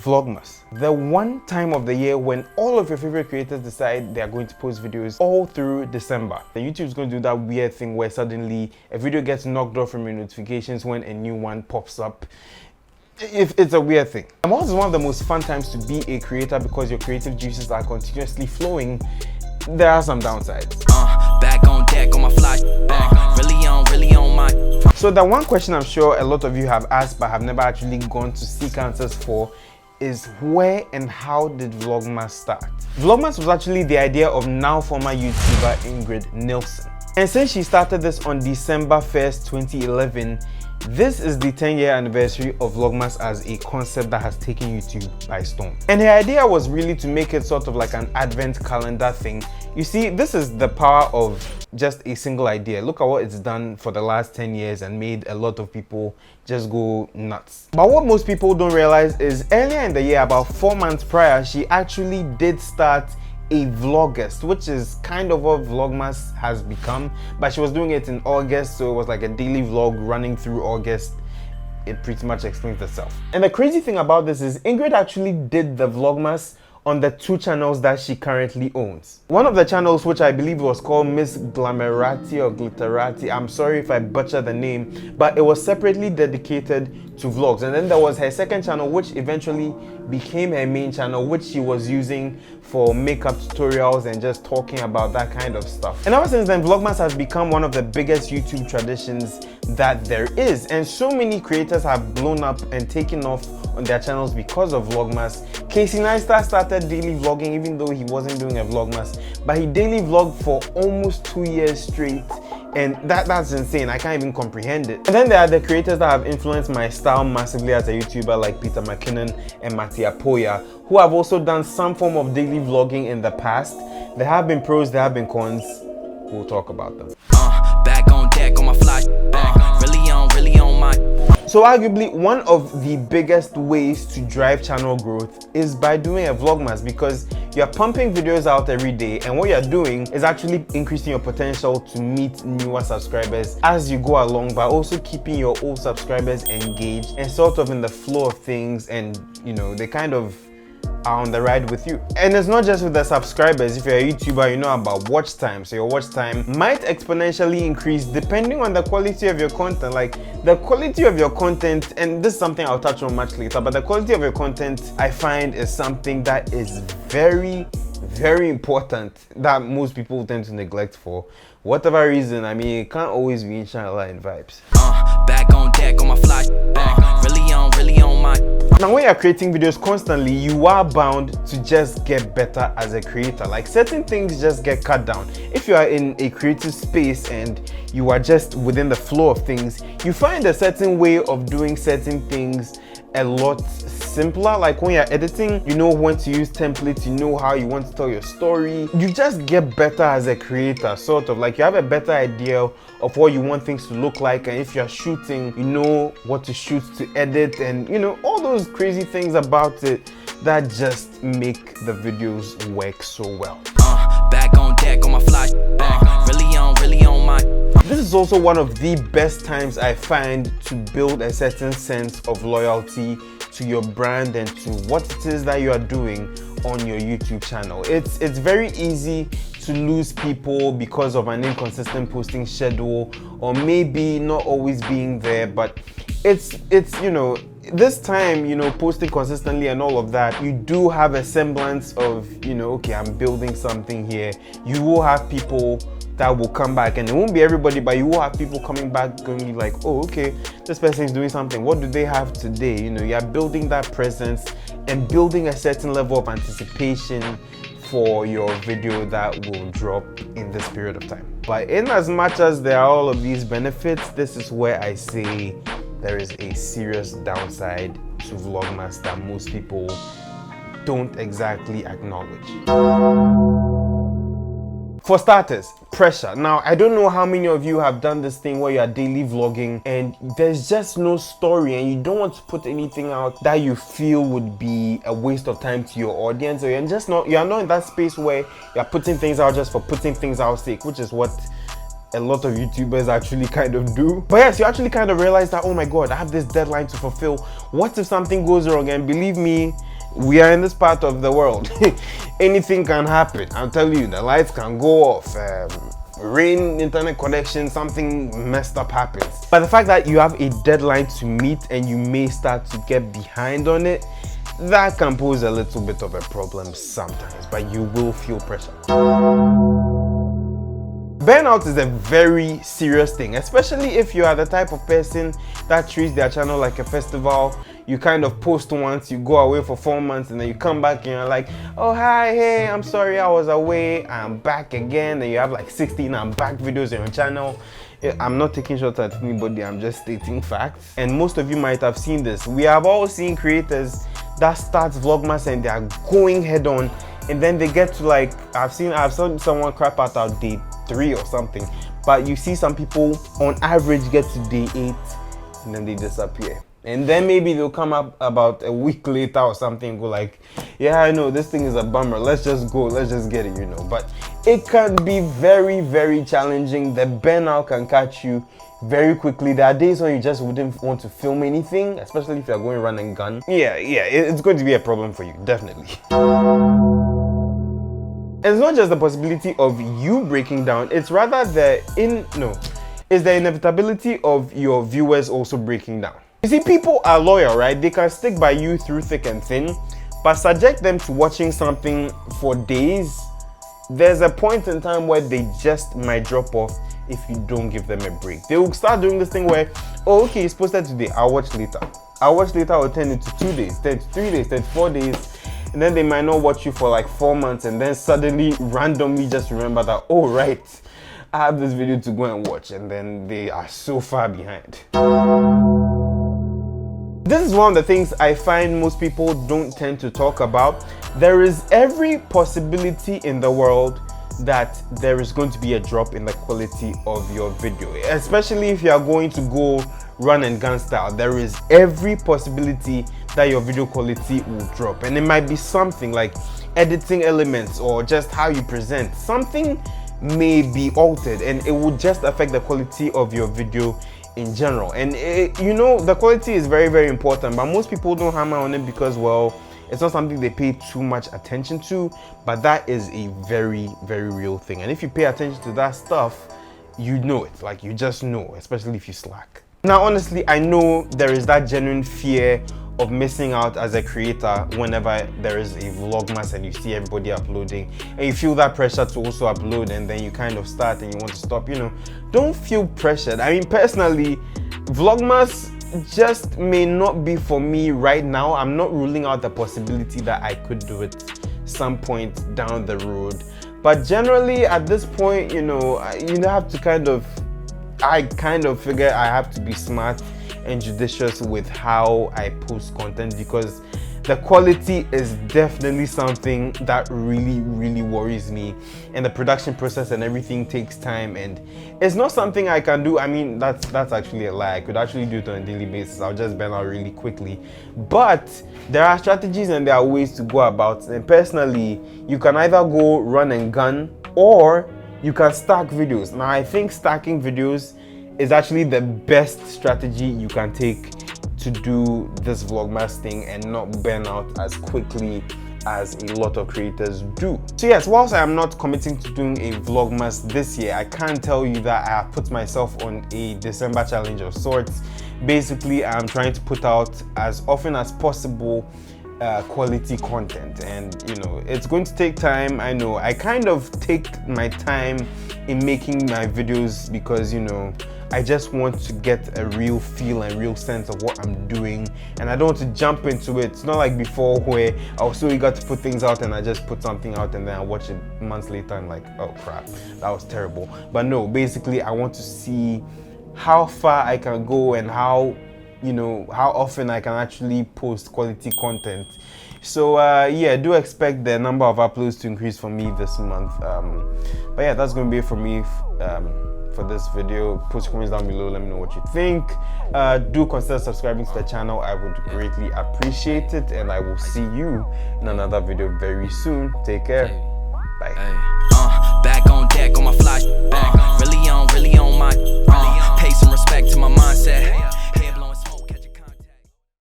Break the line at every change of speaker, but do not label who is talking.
Vlogmas, the one time of the year when all of your favorite creators decide they are going to post videos all through December. And YouTube's going to do that weird thing where suddenly a video gets knocked off from your notifications when a new one pops up. It's a weird thing. And whilst it's one of the most fun times to be a creator because your creative juices are continuously flowing, there are some downsides. Back on deck on my fly, really on my. So the one question I'm sure a lot of you have asked but have never actually gone to seek answers for is where and how did Vlogmas start? Vlogmas was actually the idea of now former YouTuber Ingrid Nilsen. And since she started this on December 1st, 2011, this is the 10-year anniversary of Vlogmas as a concept that has taken YouTube by storm. And her idea was really to make it sort of like an advent calendar thing. You see, this is the power of just a single idea. Look at what it's done for the last 10 years and made a lot of people just go nuts. But what most people don't realize is earlier in the year, about 4 months prior, she actually did start a vlogust, which is kind of what Vlogmas has become, but she was doing it in August, so it was like a daily vlog running through August. It pretty much explains itself. And the crazy thing about this is Ingrid actually did the Vlogmas on the 2 channels that she currently owns. One of the channels, which I believe was called Miss Glamerati or Glitterati, I'm sorry if I butcher the name, but it was separately dedicated to vlogs. And then there was her second channel, which eventually became her main channel, which she was using for makeup tutorials and just talking about that kind of stuff. And ever since then, Vlogmas has become one of the biggest YouTube traditions that there is. And so many creators have blown up and taken off on their channels because of Vlogmas. Casey Neistat started daily vlogging even though he wasn't doing a Vlogmas, but he daily vlogged for almost 2 years straight. And that's insane. I can't even comprehend it. And then there are the creators that have influenced my style massively as a YouTuber, like Peter McKinnon and Mattia Poya, who have also done some form of daily vlogging in the past. There have been pros, there have been cons. We'll talk about them. Back on deck on my fly, really on my. So arguably one of the biggest ways to drive channel growth is by doing a Vlogmas, because you're pumping videos out every day, and what you're doing is actually increasing your potential to meet newer subscribers as you go along, by also keeping your old subscribers engaged and sort of in the flow of things, and you know, they kind of are on the ride with you. And it's not just with the subscribers. If you're a YouTuber, you know about watch time, so your watch time might exponentially increase depending on the quality of your content. Like the quality of your content, and this is something I'll touch on much later, but the quality of your content I find is something that is very important that most people tend to neglect for whatever reason. I mean, it can't always be inshallah and vibes. Back on deck on my fly, really on my. Now when you're creating videos constantly, you are bound to just get better as a creator. Like certain things just get cut down. If you are in a creative space and you are just within the flow of things, you find a certain way of doing certain things a lot simpler. Like when you're editing, you know when to use templates, you know how you want to tell your story. You just get better as a creator, sort of like you have a better idea of what you want things to look like, and if you're shooting, you know what to shoot, to edit, and you know all those crazy things about it that just make the videos work so well. Back on deck on my fly, really on my. This is also one of the best times I find to build a certain sense of loyalty to your brand and to what it is that you are doing on your YouTube channel. It's very easy to lose people because of an inconsistent posting schedule, or maybe not always being there, but it's you know, this time, you know, posting consistently and all of that, you do have a semblance of, you know, okay, I'm building something here. You will have people that will come back, and it won't be everybody, but you will have people coming back going like, oh, okay, this person is doing something. What do they have today? You know, you're building that presence and building a certain level of anticipation for your video that will drop in this period of time. But in as much as there are all of these benefits, this is where I say there is a serious downside to Vlogmas that most people don't exactly acknowledge. For starters, pressure. Now, I don't know how many of you have done this thing where you are daily vlogging and there's just no story, and you don't want to put anything out that you feel would be a waste of time to your audience, or you're not in that space where you're putting things out just for putting things out sake, which is what a lot of YouTubers actually kind of do. But yes, you actually kind of realize that, oh my god, I have this deadline to fulfill. What if something goes wrong? And believe me, we are in this part of the world. Anything can happen. I'll tell you, the lights can go off, rain, internet connection, something messed up happens. But the fact that you have a deadline to meet and you may start to get behind on it, that can pose a little bit of a problem sometimes, but you will feel pressure. Burnout is a very serious thing, especially if you are the type of person that treats their channel like a festival. You kind of post once, you go away for 4 months, and then you come back and you're like, oh hi, hey, I'm sorry I was away, I'm back again, and you have like 16 I'm back videos on your channel. I'm not taking shots at anybody, I'm just stating facts. And most of you might have seen this. We have all seen creators that start Vlogmas and they are going head on, and then they get to like, I've seen someone crap out day 3 or something, but you see some people on average get to day 8 and then they disappear. And then maybe they'll come up about a week later or something and go like, yeah, I know this thing is a bummer, let's just go, let's just get it, you know. But it can be very, very challenging. The burnout can catch you very quickly. There are days when you just wouldn't want to film anything, especially if you're going run and gun. Yeah, it's going to be a problem for you, definitely. It's not just the possibility of you breaking down, it's rather it's the inevitability of your viewers also breaking down. You see, people are loyal, right? They can stick by you through thick and thin, but subject them to watching something for days, there's a point in time where they just might drop off if you don't give them a break. They will start doing this thing where, oh, okay, it's posted today, I'll watch later. I'll watch later or turn it to 2 days, then 3 days, then 4 days, and then they might not watch you for like 4 months, and then suddenly, randomly just remember that, oh right, I have this video to go and watch, and then they are so far behind. This is one of the things I find most people don't tend to talk about. There is every possibility in the world that there is going to be a drop in the quality of your video, especially if you are going to go run and gun style. There is every possibility that your video quality will drop, and it might be something like editing elements or just how you present. Something may be altered and it will just affect the quality of your video in general. And you know, the quality is very, very important, but most people don't hammer on it because, well, it's not something they pay too much attention to, but that is a very, very real thing. And if you pay attention to that stuff, you know it, like you just know, especially if you slack. Now, honestly, I know there is that genuine fear of missing out as a creator whenever there is a Vlogmas and you see everybody uploading, and you feel that pressure to also upload, and then you kind of start and you want to stop. You know, don't feel pressured. I mean, personally, Vlogmas just may not be for me right now. I'm not ruling out the possibility that I could do it some point down the road, but generally at this point, you know, you have to I kind of figure I have to be smart and judicious with how I post content, because the quality is definitely something that really, really worries me, and the production process and everything takes time, and it's not something I can do. I mean, that's actually a lie. I could actually do it on a daily basis. I'll just burn out really quickly, but there are strategies and there are ways to go about it. And personally, you can either go run and gun or you can stack videos. Now, I think stacking videos is actually the best strategy you can take to do this Vlogmas thing and not burn out as quickly as a lot of creators do. So yes, whilst I am not committing to doing a Vlogmas this year, I can tell you that I have put myself on a December challenge of sorts. Basically, I'm trying to put out as often as possible quality content, and you know, it's going to take time. I know I kind of take my time in making my videos because, you know, I just want to get a real feel and real sense of what I'm doing, and I don't want to jump into it. It's not like before where I was so eager to put things out and I just put something out and then I watch it months later and like, oh crap, that was terrible. But no, basically I want to see how far I can go and how, you know, how often I can actually post quality content. So yeah, do expect the number of uploads to increase for me this month. But yeah, that's going to be it for me for this video. Post comments down below, let me know what you think. Do consider subscribing to the channel, I would greatly appreciate it, and I will see you in another video very soon. Take care, bye.
Back on deck on my flash, really on my pay some respect to my mindset.